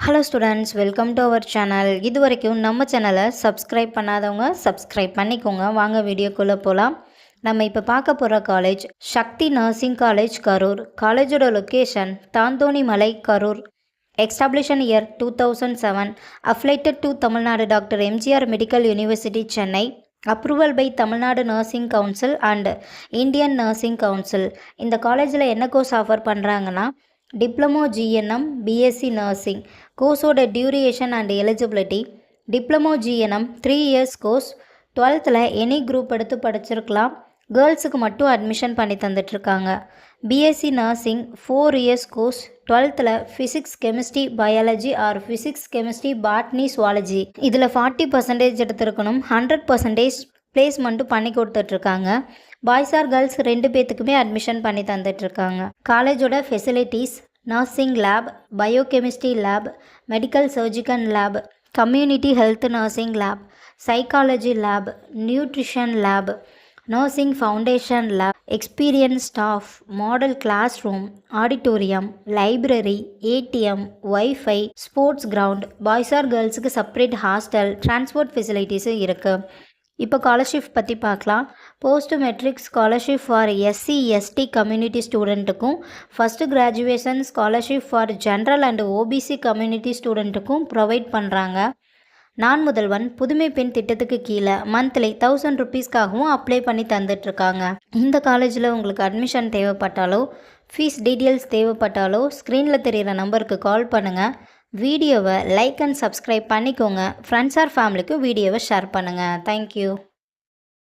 Hello students, welcome to our channel. இது வரைக்கும் நம்ம சேனலை சப்ஸ்கிரைப் பண்ணாதவங்க சப்ஸ்கிரைப் பண்ணிக்கோங்க. வாங்க வீடியோக்குள்ளே போகலாம். நம்ம இப்போ பார்க்க போகிற college Sakthi nursing college, Karur. காலேஜோட location Thanthoni Malai, Karur. Establishment year 2007. Affiliated to Tamil Nadu doctor MGR medical university, Chennai. Approval by Tamil Nadu nursing council and Indian nursing council. இந்த காலேஜில் என்ன கோர்ஸ் ஆஃபர் பண்ணுறாங்கன்னா டிப்ளமோ ஜிஎன்எம், பிஎஸ்சி நர்சிங். கோர்ஸோட duration and eligibility: diploma GNM 3 years course. 12th any group எடுத்து படிச்சிருக்கலாம். கேர்ள்ஸுக்கு மட்டும் admission பண்ணி தந்துட்டுருக்காங்க. BSc nursing 4 years course. 12th physics, chemistry, biology or physics, chemistry, botany, zoology. இதில் 40% எடுத்துருக்கணும். 100% பிளேஸ்மெண்ட்டும் பண்ணி கொடுத்துட்ருக்காங்க. பாய்ஸ் ஆர் கேர்ள்ஸ் 2 பேத்துக்குமே அட்மிஷன் பண்ணி தந்துட்டுருக்காங்க. காலேஜோட facilities: nursing lab, biochemistry lab, medical surgical lab, community health nursing lab, psychology lab, nutrition lab, nursing foundation lab, experience staff, model classroom, auditorium, library, ATM, wifi, sports ground. Boys or கேர்ள்ஸுக்கு separate hostel, transport ஃபெசிலிட்டிஸும் இருக்குது. இப்போ scholarship பற்றி பார்க்கலாம். Post matric scholarship for SC ST community ஸ்டூடெண்ட்டுக்கும், first graduation scholarship for general and OBC community ஸ்டூடெண்ட்டுக்கும் provide பண்ணுறாங்க. நான் முதல்வன் புதுமை பெண் திட்டத்துக்கு கீழே மந்த்லி 1000 ருபீஸ்க்காகவும் அப்ளை பண்ணி தந்துட்டுருக்காங்க. இந்த காலேஜில் உங்களுக்கு அட்மிஷன் தேவைப்பட்டாலோ, ஃபீஸ் டீட்டெயில்ஸ் தேவைப்பட்டாலோ ஸ்க்ரீனில் தெரிகிற நம்பருக்கு கால் பண்ணுங்கள். வீடியோவை லைக் அண்ட் சப்ஸ்கிரைப் பண்ணிக்கோங்க. ஃப்ரெண்ட்ஸ் ஆர் ஃபேமிலிக்கு வீடியோவை ஷேர் பண்ணுங்கள். தேங்க்யூ.